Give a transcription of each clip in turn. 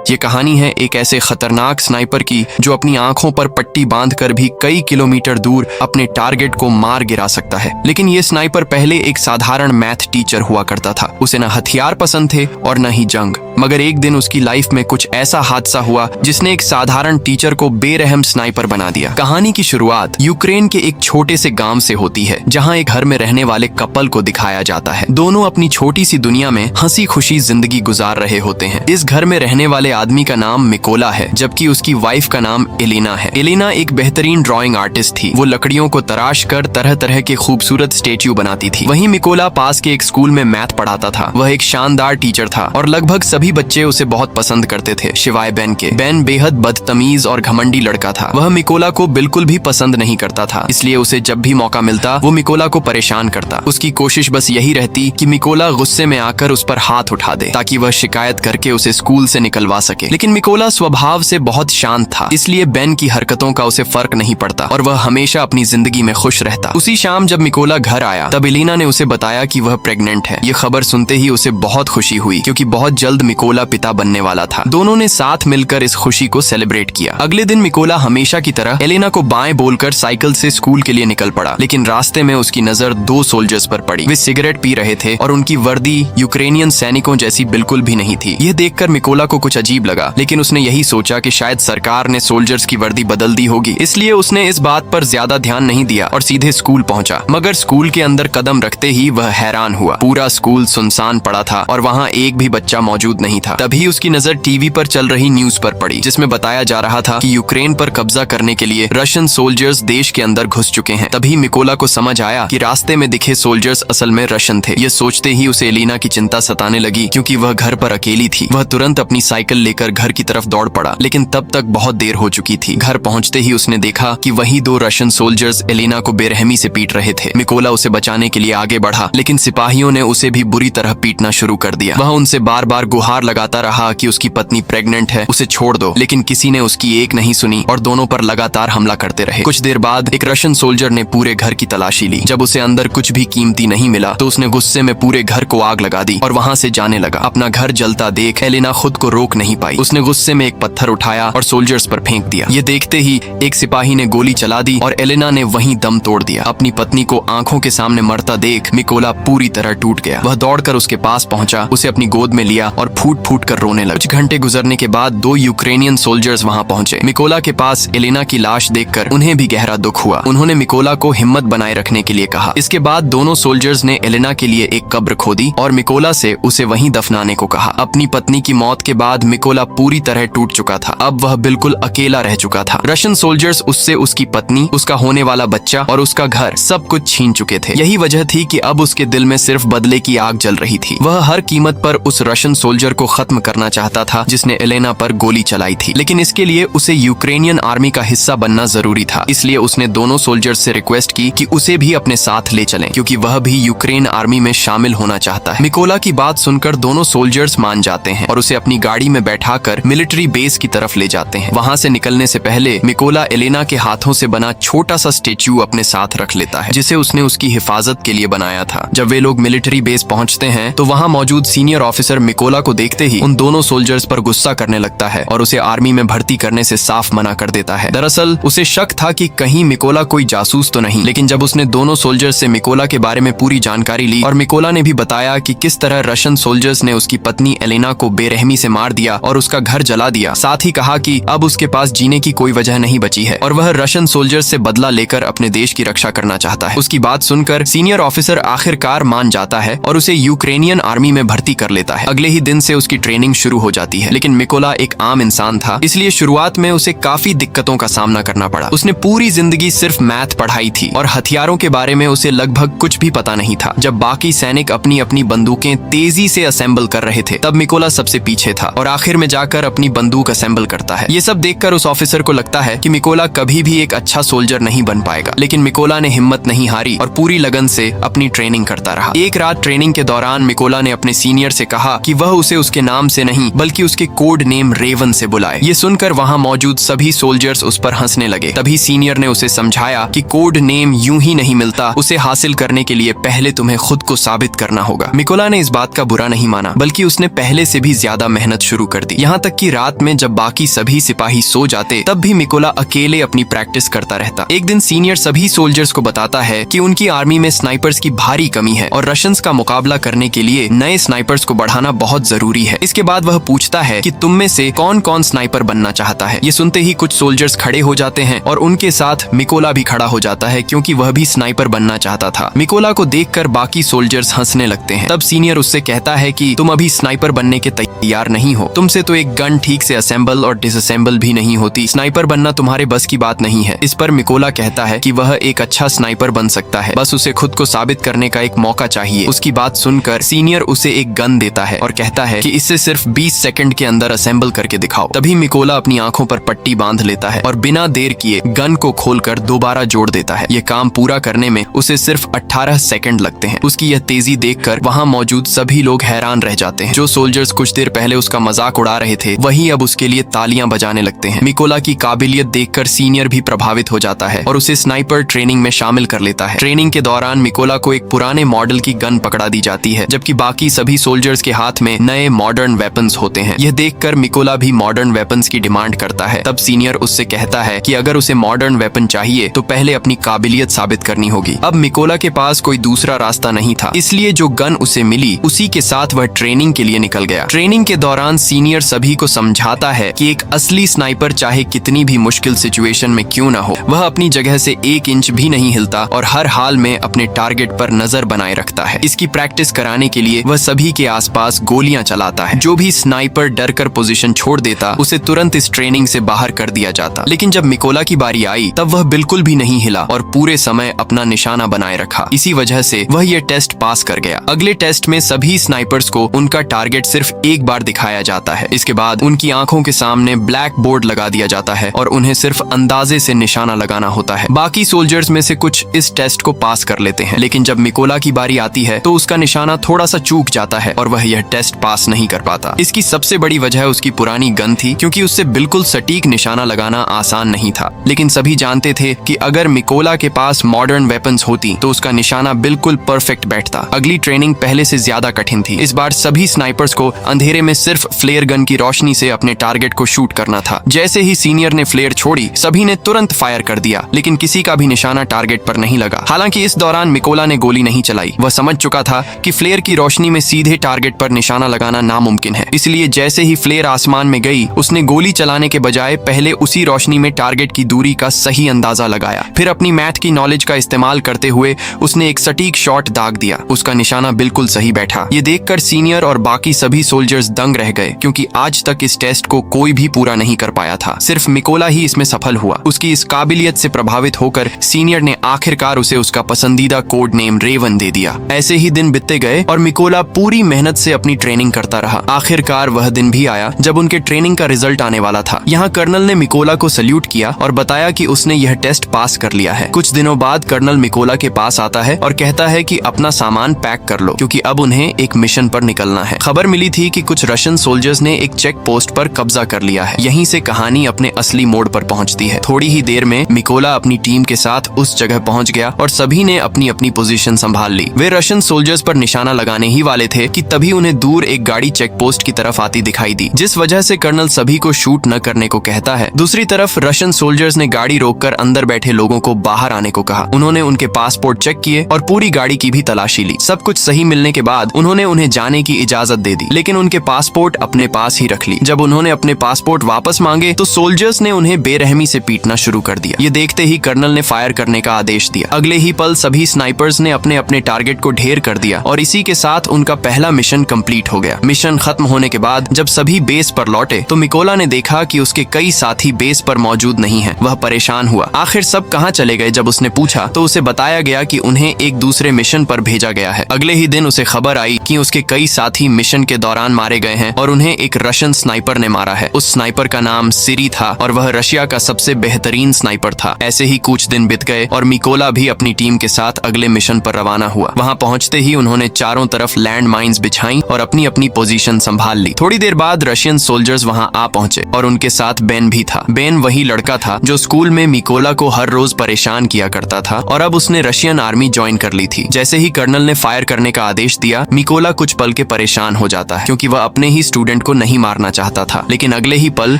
ये कहानी है एक ऐसे खतरनाक स्नाइपर की जो अपनी आंखों पर पट्टी बांधकर भी कई किलोमीटर दूर अपने टारगेट को मार गिरा सकता है। लेकिन ये स्नाइपर पहले एक साधारण मैथ टीचर हुआ करता था। उसे न हथियार पसंद थे और न ही जंग। मगर एक दिन उसकी लाइफ में कुछ ऐसा हादसा हुआ जिसने एक साधारण टीचर को बेरहम स्नाइपर बना दिया। कहानी की शुरुआत यूक्रेन के एक छोटे से गांव से होती है, जहां एक घर में रहने वाले कपल को दिखाया जाता है। दोनों अपनी छोटी सी दुनिया में हंसी खुशी जिंदगी गुजार रहे होते हैं। इस घर में रहने वाले आदमी का नाम मिकोला है, जबकि उसकी वाइफ का नाम एलिना है। एलिना एक बेहतरीन ड्राइंग आर्टिस्ट थी। वो लकड़ियों को तराश कर तरह तरह के खूबसूरत स्टेच्यू बनाती थी। वहीं मिकोला पास के एक स्कूल में मैथ पढ़ाता था। वह एक शानदार टीचर था और लगभग सभी बच्चे उसे बहुत पसंद करते थे, शिवाय बेन के। बेन बेहद बदतमीज और घमंडी लड़का था। वह मिकोला को बिल्कुल भी पसंद नहीं करता था, इसलिए उसे जब भी मौका मिलता वो मिकोला को परेशान करता। उसकी कोशिश बस यही रहती कि मिकोला गुस्से में आकर उस पर हाथ उठा दे, ताकि वह शिकायत करके उसे स्कूल से निकलवा सके। लेकिन मिकोला स्वभाव से बहुत शांत था, इसलिए बेन की हरकतों का उसे फर्क नहीं पड़ता और वह हमेशा अपनी जिंदगी में खुश रहता। उसी शाम जब मिकोला घर आया तब एलिना ने उसे बताया कि वह प्रेग्नेंट है। ये खबर सुनते ही उसे बहुत खुशी हुई, क्योंकि बहुत जल्द मिकोला पिता बनने वाला था। दोनों ने साथ मिलकर इस खुशी को सेलिब्रेट किया। अगले दिन मिकोला हमेशा की तरह एलिना को बाएं बोलकर साइकिल से स्कूल के लिए निकल पड़ा, लेकिन रास्ते में उसकी नजर दो सोल्जर्स पर पड़ी। वे सिगरेट पी रहे थे और उनकी वर्दी यूक्रेनियन सैनिकों जैसी बिल्कुल भी नहीं थी। यह देखकर मिकोला को कुछ अजीब लगा, लेकिन उसने यही सोचा कि शायद सरकार ने सोल्जर्स की वर्दी बदल दी होगी, इसलिए उसने इस बात पर ज्यादा ध्यान नहीं दिया और सीधे स्कूल पहुंचा। मगर स्कूल के अंदर कदम रखते ही वह हैरान हुआ। पूरा स्कूल सुनसान पड़ा था और वहाँ एक भी बच्चा मौजूद नहीं था। तभी उसकी नजर टीवी पर चल रही न्यूज पर पड़ी, जिसमें बताया जा रहा था कि यूक्रेन पर कब्जा करने के लिए रशियन सोल्जर्स देश के अंदर घुस चुके हैं। तभी मिकोला को समझ आया कि रास्ते में दिखे सोल्जर्स असल में रशियन थे। ये सोचते ही उसे एलिना की चिंता सताने लगी, क्योंकि वह घर पर अकेली थी। वह तुरंत अपनी साइकिल लेकर घर की तरफ दौड़ पड़ा, लेकिन तब तक बहुत देर हो चुकी थी। घर पहुंचते ही उसने देखा कि वही दो रशियन सोल्जर्स एलिना को बेरहमी से पीट रहे थे। मिकोला उसे बचाने के लिए आगे बढ़ा, लेकिन सिपाहियों ने उसे भी बुरी तरह पीटना शुरू कर दिया। वह उनसे बार बार गुहार लगाता रहा कि उसकी पत्नी प्रेग्नेंट है, उसे छोड़ दो, लेकिन किसी ने उसकी एक नहीं सुनी और दोनों पर लगातार हमला करते रहे। कुछ देर बाद एक रशियन सोल्जर ने पूरे घर की तलाशी ली। जब उसे अंदर कुछ भी कीमती नहीं मिला तो उसने गुस्से में पूरे घर को आग लगा दी और वहां से जाने लगा। अपना घर जलता देख एलिना खुद को रोक नहीं पाई। उसने गुस्से में एक पत्थर उठाया और सोल्जर्स पर फेंक दिया। ये देखते ही एक सिपाही ने गोली चला दी और एलिना ने वहीं दम तोड़ दिया। अपनी पत्नी को आंखों के सामने मरता देख मिकोला पूरी तरह टूट गया। वह दौड़कर उसके पास पहुंचा, उसे अपनी गोद में लिया और फूट फूट कर रोने लगा। कुछ घंटे गुजरने के बाद दो यूक्रेनियन सोल्जर्स वहां पहुंचे। मिकोला के पास एलिना की लाश देखकर उन्हें भी गहरा दुख हुआ। उन्होंने मिकोला को हिम्मत बनाए रखने के लिए कहा। इसके बाद दोनों सोल्जर्स ने एलिना के लिए एक कब्र खोदी और मिकोला से उसे वहीं दफनाने को कहा। अपनी पत्नी की मौत के बाद मिकोला पूरी तरह टूट चुका था। अब वह बिल्कुल अकेला रह चुका था। रशियन सोल्जर्स उससे उसकी पत्नी, उसका होने वाला बच्चा और उसका घर सब कुछ छीन चुके थे। यही वजह थी कि अब उसके दिल में सिर्फ बदले की आग जल रही थी। वह हर कीमत पर उस रशियन सोल्जर को खत्म करना चाहता था जिसने एलिना पर गोली चलाई थी, लेकिन इसके लिए उसे यूक्रेनियन आर्मी का हिस्सा बनना जरूरी था। इसलिए उसने दोनों सोल्जर्स से रिक्वेस्ट की कि उसे भी अपने साथ ले चलें, क्योंकि वह भी यूक्रेन आर्मी में शामिल होना चाहता है। मिकोला की बात सुनकर दोनों सोल्जर्स मान जाते हैं और उसे अपनी गाड़ी में बैठाकर मिलिट्री बेस की तरफ ले जाते हैं। वहां से निकलने से पहले मिकोला एलिना के हाथों से बना छोटा सा स्टेच्यू अपने साथ रख लेता है, जिसे उसने उसकी हिफाजत के लिए बनाया था। जब वे लोग मिलिट्री बेस पहुंचते हैं तो वहां मौजूद सीनियर ऑफिसर मिकोला को देखते ही उन दोनों सोल्जर्स पर गुस्सा करने लगता है और उसे आर्मी में भर्ती करने से साफ मना कर देता है। दरअसल उसे शक था कि कहीं मिकोला कोई जासूस तो नहीं, लेकिन जब उसने दोनों सोल्जर्स से मिकोला के बारे में पूरी जानकारी ली और मिकोला ने भी बताया कि किस तरह रशियन सोल्जर्स ने उसकी पत्नी एलिना को बेरहमी से मार दिया और उसका घर जला दिया, साथ ही कहा कि अब उसके पास जीने की कोई वजह नहीं बची है और वह रशियन सोल्जर्स से बदला लेकर अपने देश की रक्षा करना चाहता है। उसकी बात सुनकर सीनियर ऑफिसर आखिरकार मान जाता है और उसे यूक्रेनियन आर्मी में भर्ती कर लेता है। अगले ही दिन से उसकी ट्रेनिंग शुरू हो जाती है। लेकिन मिकोला एक आम इंसान था, इसलिए शुरुआत में उसे काफी दिक्कतों का सामना करना पड़ा। उसने पूरी जिंदगी सिर्फ मैथ पढ़ाई थी और हथियारों के बारे में उसे लगभग कुछ भी पता नहीं था। जब बाकी सैनिक अपनी अपनी बंदूकें तेजी से असेंबल कर रहे थे, तब मिकोला सबसे पीछे था और आखिर में जाकर अपनी बंदूक असेंबल करता है। ये सब देखकर उस ऑफिसर को लगता है कि मिकोला कभी भी एक अच्छा सोल्जर नहीं बन पाएगा, लेकिन मिकोला ने हिम्मत नहीं हारी और पूरी लगन से अपनी ट्रेनिंग करता रहा। एक रात ट्रेनिंग के दौरान मिकोला ने अपने सीनियर से कहा कि वह उसे उसे उसके नाम से नहीं बल्कि उसके कोड नेम रेवन से बुलाए। ये सुनकर वहाँ मौजूद सभी सोल्जर्स उस पर हंसने लगे। तभी सीनियर ने उसे समझाया कि कोड नेम यूं ही नहीं मिलता, उसे हासिल करने के लिए पहले तुम्हें खुद को साबित करना होगा। मिकोला ने इस बात का बुरा नहीं माना, बल्कि उसने पहले से भी ज्यादा मेहनत शुरू कर दी। यहाँ तक कि रात में जब बाकी सभी सिपाही सो जाते तब भी मिकोला अकेले अपनी प्रैक्टिस करता रहता। एक दिन सीनियर सभी सोल्जर्स को बताता है कि उनकी आर्मी में स्नाइपर्स की भारी कमी है और रशियंस का मुकाबला करने के लिए नए स्नाइपर्स को बढ़ाना बहुत जरूरी है। इसके बाद वह पूछता है कि तुम में से कौन कौन स्नाइपर बनना चाहता है। ये सुनते ही कुछ सोल्जर्स खड़े हो जाते हैं और उनके साथ मिकोला भी खड़ा हो जाता है, क्योंकि वह भी स्नाइपर बनना चाहता था। मिकोला को देखकर बाकी सोल्जर्स हंसने लगते हैं। तब सीनियर उससे कहता है कि तुम अभी स्नाइपर बनने के तैयार नहीं हो, तुमसे तो एक गन ठीक से असेंबल और डिसअसेंबल भी नहीं होती, स्नाइपर बनना तुम्हारे बस की बात नहीं है। इस पर मिकोला कहता है कि वह एक अच्छा स्नाइपर बन सकता है, बस उसे खुद को साबित करने का एक मौका चाहिए। उसकी बात सुनकर सीनियर उसे एक गन देता है और कहता है कि इसे सिर्फ 20 सेकंड के अंदर असेंबल करके दिखाओ। तभी मिकोला अपनी आंखों पर पट्टी बांध लेता है और बिना देर किए गन को खोलकर दोबारा जोड़ देता है। ये काम पूरा करने में उसे सिर्फ 18 सेकंड लगते हैं। उसकी यह तेजी देखकर वहाँ मौजूद सभी लोग हैरान रह जाते हैं। जो सोल्जर्स कुछ देर पहले उसका मजाक उड़ा रहे थे वही अब उसके लिए तालियां बजाने लगते हैं। मिकोला की काबिलियत देखकर सीनियर भी प्रभावित हो जाता है और उसे स्नाइपर ट्रेनिंग में शामिल कर लेता है। ट्रेनिंग के दौरान मिकोला को एक पुराने मॉडल की गन पकड़ा दी जाती है, जबकि बाकी सभी सोल्जर्स के हाथ में नए मॉडर्न वेपन्स होते हैं। यह देखकर मिकोला भी मॉडर्न वेपन्स की डिमांड करता है। तब सीनियर उससे कहता है कि अगर उसे मॉडर्न वेपन चाहिए तो पहले अपनी काबिलियत साबित करनी होगी। अब मिकोला के पास कोई दूसरा रास्ता नहीं था, इसलिए जो गन उसे मिली उसी के साथ वह ट्रेनिंग के लिए निकल गया। ट्रेनिंग के दौरान सीनियर सभी को समझाता है कि एक असली स्नाइपर चाहे कितनी भी मुश्किल सिचुएशन में क्यों न हो, वह अपनी जगह से 1 इंच भी नहीं हिलता और हर हाल में अपने टारगेट पर नजर बनाए रखता है। इसकी प्रैक्टिस कराने के लिए वह सभी के आसपास गोलियां चलाता है। जो भी स्नाइपर डर कर पोजीशन छोड़ देता उसे तुरंत इस ट्रेनिंग से बाहर कर दिया जाता। लेकिन जब मिकोला की बारी आई तब वह बिल्कुल भी नहीं हिला और पूरे समय अपना निशाना बनाए रखा। इसी वजह से वह यह टेस्ट पास कर गया। अगले टेस्ट में सभी स्नाइपर्स को उनका टारगेट सिर्फ एक बार दिखाया जाता है। इसके बाद उनकी आंखों के सामने ब्लैक बोर्ड लगा दिया जाता है और उन्हें सिर्फ अंदाजे से निशाना लगाना होता है। बाकी सोल्जर्स में से कुछ इस टेस्ट को पास कर लेते हैं, लेकिन जब मिकोला की बारी आती है तो उसका निशाना थोड़ा सा चूक जाता है और वह यह टेस्ट पास नहीं कर पाता। इसकी सबसे बड़ी वजह उसकी पुरानी गन थी, क्योंकि उससे बिल्कुल सटीक निशाना लगाना आसान नहीं था। लेकिन सभी जानते थे कि अगर मिकोला के पास मॉडर्न वेपन्स होती तो उसका निशाना बिल्कुल परफेक्ट बैठता। अगली ट्रेनिंग पहले से ज्यादा कठिन थी। इस बार सभी स्नाइपर्स को अंधेरे में सिर्फ फ्लेयर गन की रोशनी से अपने टारगेट को शूट करना था। जैसे ही सीनियर ने फ्लेयर छोड़ी सभी ने तुरंत फायर कर दिया, लेकिन किसी का भी निशाना टारगेट पर नहीं लगा। हालांकि इस दौरान मिकोला ने गोली नहीं चलाई। वह समझ चुका था कि फ्लेयर की रोशनी में सीधे टारगेट पर निशाना लगाना नामुमकिन है। इसलिए जैसे ही फ्लेयर आसमान में गई उसने गोली चलाने के बजाय पहले उसी रोशनी में टारगेट की दूरी का सही अंदाजा लगाया। फिर अपनी मैथ की नॉलेज का इस्तेमाल करते हुए उसने एक सटीक शॉट दाग दिया। उसका निशाना बिल्कुल सही बैठा। ये देखकर सीनियर और बाकी सभी सोल्जर्स दंग रह गए, क्योंकि आज तक इस टेस्ट को कोई भी पूरा नहीं कर पाया था। सिर्फ मिकोला ही इसमें सफल हुआ। उसकी इस काबिलियत से प्रभावित होकर सीनियर ने आखिरकार उसे उसका पसंदीदा कोड नेम रेवन दे दिया। ऐसे ही दिन बीतते गए और मिकोला पूरी मेहनत से अपनी ट्रेनिंग करता रहा। आखिरकार वह दिन भी आया जब उनके ट्रेनिंग का रिजल्ट आने वाला था। यहाँ कर्नल ने मिकोला को सल्यूट किया और बताया कि उसने यह टेस्ट पास कर लिया है। कुछ दिनों बाद कर्नल मिकोला के पास आता है और कहता है कि अपना सामान पैक कर लो, क्योंकि अब उन्हें एक मिशन पर निकलना है। खबर मिली थी कि कुछ रशियन सोल्जर्स ने एक चेक पोस्ट पर कब्जा कर लिया है। यहीं से कहानी अपने असली मोड़ पर पहुंचती है। थोड़ी ही देर में मिकोला अपनी टीम के साथ उस जगह पहुंच गया और सभी ने अपनी अपनी पोजीशन संभाल ली। वे रशियन सोल्जर्स पर निशाना लगाने ही वाले थे कि तभी उन्हें दूर एक गाड़ी चेक पोस्ट की तरफ आती दिखाई दी, जिस वजह से कर्नल सभी को शूट न करने को कहता है। दूसरी तरफ रशियन सोल्जर्स ने गाड़ी रोककर अंदर बैठे लोगों को बाहर आने को कहा। उन्होंने उनके पासपोर्ट चेक किए और पूरी गाड़ी की भी तलाशी ली। सब कुछ सही मिलने के बाद उन्होंने उन्हें जाने की इजाजत दे दी, लेकिन उनके पासपोर्ट अपने पास ही रख ली। जब उन्होंने अपने पासपोर्ट वापस मांगे तो सोल्जर्स ने उन्हें बेरहमी से पीटना शुरू कर दिया। ये देखते ही कर्नल ने फायर करने का आदेश दिया। अगले ही पल सभी स्नाइपर्स ने अपने अपने टारगेट को ढेर कर दिया और इसी के साथ उनका पहला मिशन कंप्लीट हो गया। मिशन खत्म होने के बाद जब सभी बेस पर लौटे तो मिकोला ने देखा कि उसके कई साथी बेस पर मौजूद नहीं हैं। वह परेशान हुआ। आखिर सब कहां चले गए? जब उसने पूछा तो उसे बताया गया कि उन्हें एक दूसरे मिशन पर भेजा गया है। अगले ही दिन उसे खबर आई कि उसके कई साथी मिशन के दौरान मारे गए हैं और उन्हें एक रशियन स्नाइपर ने मारा है। उस स्नाइपर का नाम सिरी था और वह रशिया का सबसे बेहतरीन स्नाइपर था। ऐसे ही कुछ दिन बीत गए और मिकोला भी अपनी टीम के साथ अगले मिशन पर रवाना हुआ। वहां पहुंचते ही उन्होंने चारों तरफ लैंड माइन्स बिछाई और अपनी अपनी अपनी पोजीशन संभाल ली। थोड़ी देर बाद रशियन सोल्जर्स वहां आ पहुंचे और उनके साथ बेन भी था। बेन वही लड़का था जो स्कूल में मिकोला को हर रोज परेशान किया करता था और अब उसने रशियन आर्मी ज्वाइन कर ली थी। जैसे ही कर्नल ने फायर करने का आदेश दिया, मिकोला कुछ पल के परेशान हो जाता है क्योंकि वह अपने ही स्टूडेंट को नहीं मारना चाहता था। लेकिन अगले ही पल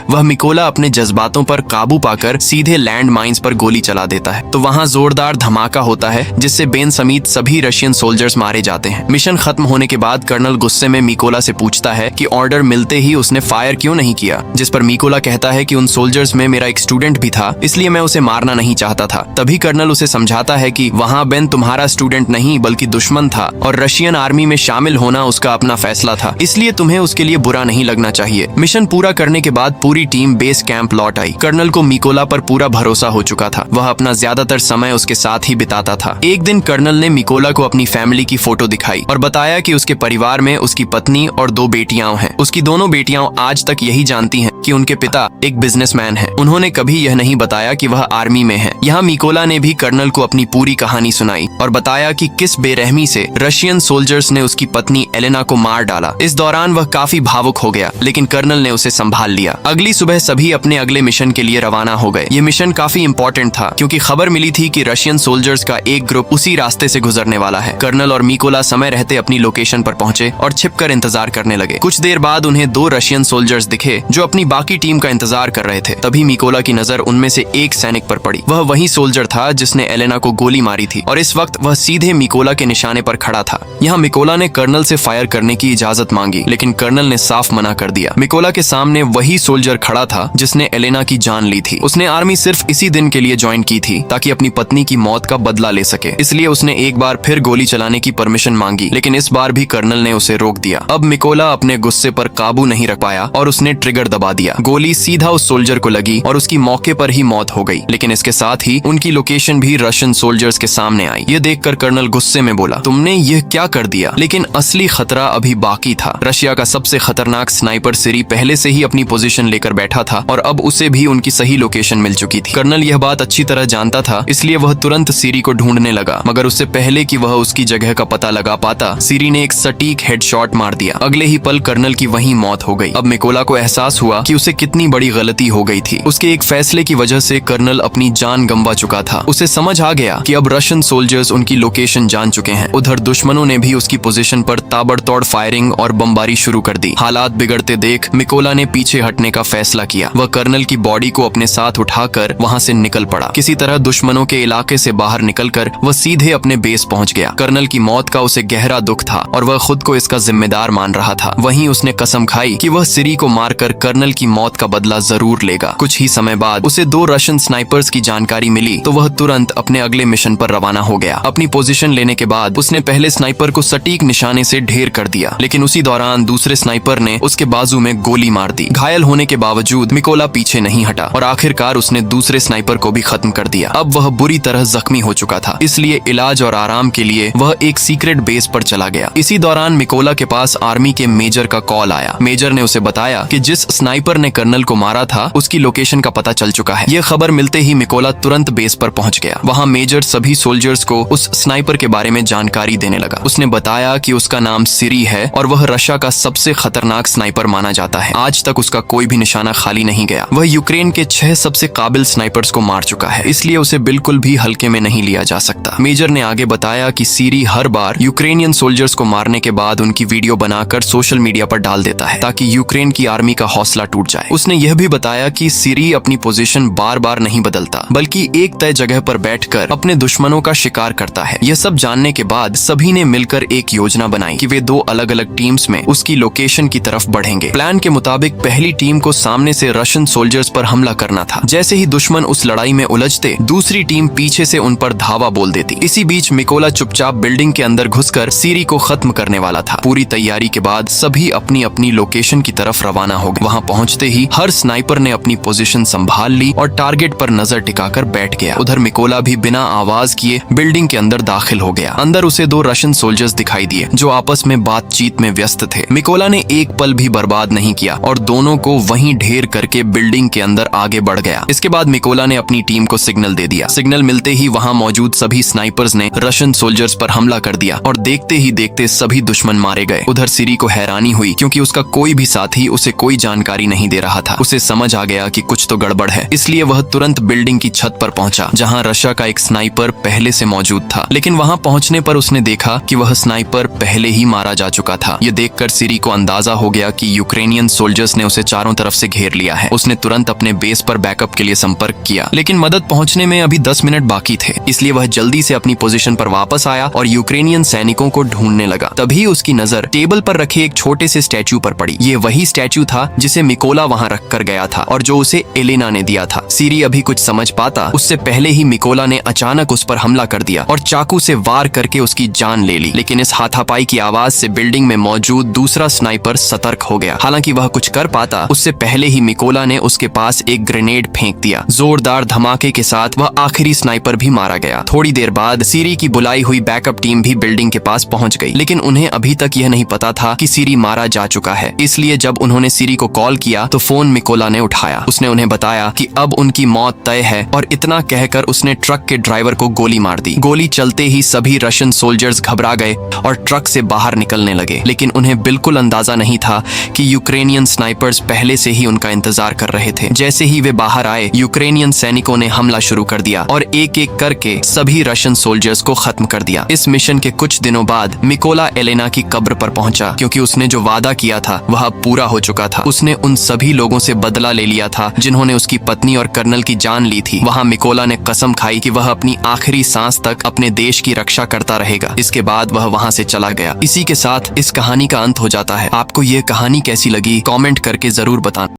वह मिकोला अपने जज्बातों पर काबू पाकर सीधे लैंड माइंस पर गोली चला देता है। तो वहाँ जोरदार धमाका होता है जिससे बेन समेत सभी रशियन सोल्जर्स मारे जाते हैं। मिशन खत्म होने के बाद कर्नल गुस्से में मिकोला से पूछता है कि ऑर्डर मिलते ही उसने फायर क्यों नहीं किया, जिस पर मिकोला कहता है कि उन सोल्जर्स में मेरा एक स्टूडेंट भी था, इसलिए मैं उसे मारना नहीं चाहता था। तभी कर्नल उसे समझाता है कि वहाँ बेन तुम्हारा स्टूडेंट नहीं बल्कि दुश्मन था और रशियन आर्मी में शामिल होना उसका अपना फैसला था, इसलिए तुम्हें उसके लिए बुरा नहीं लगना चाहिए। मिशन पूरा करने के बाद पूरी टीम बेस कैंप लौट आई। कर्नल को मिकोला पर पूरा भरोसा हो चुका था। वह अपना ज्यादातर समय उसके साथ ही बिताता था। एक दिन कर्नल ने मिकोला को अपनी फैमिली की फोटो दिखाई और बताया कि उसके परिवार में उसकी पत्नी और 2 बेटियां हैं। उसकी दोनों बेटियां आज तक यही जानती हैं कि उनके पिता एक बिजनेसमैन हैं। उन्होंने कभी यह नहीं बताया कि वह आर्मी में है। यहाँ मिकोला ने भी कर्नल को अपनी पूरी कहानी सुनाई और बताया कि किस बेरहमी से रशियन सोल्जर्स ने उसकी पत्नी एलेना को मार डाला। इस दौरान वह काफी भावुक हो गया, लेकिन कर्नल ने उसे संभाल लिया। अगली सुबह सभी अपने अगले मिशन के लिए रवाना हो गए। ये मिशन काफी इंपॉर्टेंट था क्योंकि खबर मिली थी कि रशियन सोल्जर्स का एक ग्रुप उसी रास्ते से गुजरने वाला है। कर्नल और मिकोला समय रहते अपनी लोकेशन पर पहुंचे और छिपकर इंतजार करने लगे। कुछ देर बाद उन्हें 2 रशियन सोल्जर्स दिखे जो अपनी बाकी टीम का इंतजार कर रहे थे। तभी मिकोला की नजर उनमें से एक सैनिक पर पड़ी। वह वही सोल्जर था जिसने एलेना को गोली मारी थी और इस वक्त वह सीधे मिकोला के निशाने पर खड़ा था। यहाँ मिकोला ने कर्नल से फायर करने की इजाजत मांगी, लेकिन कर्नल ने साफ मना कर दिया। मिकोला के सामने वही सोल्जर खड़ा था जिसने एलेना की जान ली थी। उसने आर्मी सिर्फ इसी दिन के लिए ज्वाइन की थी ताकि अपनी पत्नी की मौत का बदला ले सके, इसलिए उसने एक बार फिर गोली चलाने की परमिशन मांगी, लेकिन इस बार भी कर्नल ने उसे रोक दिया। अब मिकोला अपने गुस्से पर काबू नहीं रख पाया और उसने ट्रिगर दबा दिया। गोली सीधा उस सोल्जर को लगी और उसकी मौके पर ही मौत हो गई। लेकिन इसके साथ ही उनकी लोकेशन भी रशियन सोल्जर्स के सामने आई। ये देखकर कर्नल गुस्से में बोला, तुमने यह क्या कर दिया? लेकिन असली खतरा अभी बाकी था। रशिया का सबसे खतरनाक स्नाइपर सिरी पहले से ही अपनी पोजीशन लेकर बैठा था और अब उसे भी उनकी सही लोकेशन मिल चुकी थी। कर्नल यह बात अच्छी तरह जानता था, इसलिए वह तुरंत सिरी को ढूंढने लगा, मगर उससे पहले कि वह उसकी जगह का पता लगा पाता, सिरी ने एक सटीक हेडशॉट मार दिया। अगले ही पल कर्नल की वहीं मौत हो गई। अब मिकोला को एहसास हुआ कि उसे कितनी बड़ी गलती हो गई थी। उसके एक फैसले की वजह से कर्नल अपनी जान गंवा चुका था। उसे समझ आ गया कि अब रशियन सोल्जर्स उनकी लोकेशन जान चुके हैं। उधर दुश्मनों ने भी उसकी पोजीशन पर ताबड़तोड़ फायरिंग और बमबारी शुरू कर दी। हालात बिगड़ते देख मिकोला ने पीछे हटने का फैसला किया। वह कर्नल की बॉडी को अपने साथ उठाकर वहां से निकल पड़ा। किसी तरह दुश्मनों के इलाके से बाहर निकलकर वह सीधे अपने बेस पहुंच गया। कर्नल की मौत का उसे गहरा दुख था और वह खुद को इसका जिम्मेदार मान रहा था। वहीं उसने कसम खाई कि वह सिरी को मारकर कर्नल की मौत का बदला जरूर लेगा। कुछ ही समय बाद उसे 2 रशियन स्नाइपर्स की जानकारी मिली तो वह तुरंत अपने अगले मिशन पर रवाना हो गया। अपनी पोजीशन लेने के बाद उसने पहले स्नाइपर को सटीक निशाने से ढेर कर दिया, लेकिन उसी दौरान दूसरे स्नाइपर ने उसके बाजू में गोली मार दी। घायल होने के बावजूद मिकोला पीछे नहीं हटा और आखिरकार उसने दूसरे स्नाइपर को भी खत्म कर दिया। अब वह बुरी तरह जख्मी हो चुका था, इसलिए इलाज और आराम के लिए वह एक सीक्रेट बेस पर चला गया। इसी दौरान मिकोला के पास आर्मी के मेजर का कॉल आया। मेजर ने उसे बताया कि जिस स्नाइपर ने कर्नल को मारा था उसकी लोकेशन का पता चल चुका है। यह खबर मिलते ही मिकोला तुरंत बेस पर पहुंच गया। वहां मेजर सभी सोल्जर्स को उस स्नाइपर के बारे में जानकारी देने लगा। उसने बताया कि उसका नाम सिरी है और वह रशिया का सबसे खतरनाक स्नाइपर माना जाता है। आज तक उसका कोई भी निशाना खाली नहीं गया। वह यूक्रेन के 6 सबसे काबिल स्नाइपर्स को मार चुका है, इसलिए उसे बिल्कुल भी हल्के में नहीं लिया जा सकता। मेजर ने आगे बताया कि सिरी हर बार यूक्रेनियन सोल्जर्स को मारने के बाद उनकी वीडियो बनाकर सोशल मीडिया पर डाल देता है ताकि यूक्रेन की आर्मी का हौसला टूट जाए। उसने यह भी बताया कि सिरी अपनी पोजीशन बार बार नहीं बदलता, बल्कि एक तय जगह पर बैठकर अपने दुश्मनों का शिकार करता है। यह सब जानने के बाद सभी ने मिलकर एक योजना बनाई कि वे 2 अलग अलग टीम्स में उसकी लोकेशन की तरफ बढ़ेंगे। प्लान के मुताबिक पहली टीम को सामने से रशियन सोल्जर्स पर हमला करना था। जैसे ही दुश्मन उस लड़ाई में उलझते, दूसरी टीम पीछे से उन पर धावा बोल देती। इसी बीच मिकोला चुपचाप बिल्डिंग के अंदर घुसकर सिरी को खत्म करने वाला था। पूरी तैयारी के बाद सभी अपनी अपनी लोकेशन की तरफ रवाना हो गए। वहां पहुंचते ही हर स्नाइपर ने अपनी पोजीशन संभाल ली और टारगेट पर नजर टिकाकर बैठ गया। उधर मिकोला भी बिना आवाज किए बिल्डिंग के अंदर दाखिल हो गया। अंदर उसे 2 रशियन सोल्जर्स दिखाई दिए जो आपस में बातचीत में व्यस्त थे। मिकोला ने एक पल भी बर्बाद नहीं किया और दोनों को वहीं ढेर करके बिल्डिंग के अंदर आगे बढ़ गया। इसके बाद मिकोला ने अपनी टीम को सिग्नल दे दिया। सिग्नल मिलते ही वहां मौजूद सभी स्नाइपर्स ने रशियन सोल्जर्स पर हमला कर दिया और देखते ही देखते सभी दुश्मन मारे गए। उधर सिरी को हैरानी हुई क्योंकि उसका कोई भी साथी उसे कोई जानकारी नहीं दे रहा था। उसे समझ आ गया कि कुछ तो गड़बड़ है, इसलिए वह तुरंत बिल्डिंग की छत पर पहुंचा जहां रशा का एक स्नाइपर पहले से मौजूद था। लेकिन वहां पहुंचने पर उसने देखा कि वह स्नाइपर पहले ही मारा जा चुका था। ये देखकर सिरी को अंदाजा हो गया कि यूक्रेनियन सोल्जर्स ने उसे चारों तरफ से घेर लिया है। उसने तुरंत अपने बेस पर बैकअप के लिए संपर्क किया, लेकिन मदद पहुंचने में अभी 10 मिनट बाकी थे, इसलिए वह जल्दी से अपनी पोजीशन पर वापस आया और यूक्रेनियन सैनिकों को ढूंढने लगा। तभी उसकी नजर टेबल पर रखे एक छोटे से स्टैच्यू पर पड़ी। ये वही स्टैच्यू था जिसे मिकोला वहां रख कर गया था और जो उसे एलेना ने दिया था। सिरी अभी कुछ समझ पाता उससे पहले ही मिकोला ने अचानक उस पर हमला कर दिया और चाकू से वार करके उसकी जान ले ली। लेकिन इस हाथापाई की आवाज से बिल्डिंग में मौजूद दूसरा स्नाइपर सतर्क हो गया। हालांकि वह कुछ कर पाता उससे पहले ही मिकोला ने उसके पास एक ग्रेनेड फेंक दिया। जोरदार धमाके के साथ वह आखिरी स्नाइपर भी मारा गया। थोड़ी देर बाद सिरी की बुलाई हुई बैकअप टीम भी बिल्डिंग के पास पहुंच गई, लेकिन उन्हें अभी तक यह नहीं पता था कि सिरी मारा जा चुका है। इसलिए जब उन्होंने सिरी को कॉल किया तो फोन मिकोला ने उठाया। उसने उन्हें बताया कि अब उनकी मौत तय है और इतना कहकर उसने ट्रक के ड्राइवर को गोली मार दी। गोली चलते ही सभी रशियन सोल्जर्स घबरा गए और ट्रक से बाहर निकलने लगे, लेकिन उन्हें बिल्कुल अंदाजा नहीं था कि यूक्रेनियन स्नाइपर्स पहले से ही उनका इंतजार कर रहे थे। जैसे ही वे बाहर आए, यूक्रेनियन सैनिकों ने हमला शुरू कर दिया और एक एक करके सभी रशियन सोल्जर्स को खत्म कर दिया। इस मिशन के कुछ दिनों बाद मिकोला एलेना की कब्र पर पहुंचा, क्योंकि उसने जो वादा किया था वह अब पूरा हो चुका था। उसने उन सभी लोगों से बदला ले लिया था जिन्होंने उसकी पत्नी और कर्नल की जान ली थी। वहां मिकोला ने कसम खाई कि वह अपनी आखिरी सांस तक अपने देश की रक्षा करता रहेगा। इसके बाद वह वहां से चला गया। इसी के साथ इस कहानी का अंत हो जाता है। आपको ये कहानी कैसी लगी कमेंट करके जरूर बताना।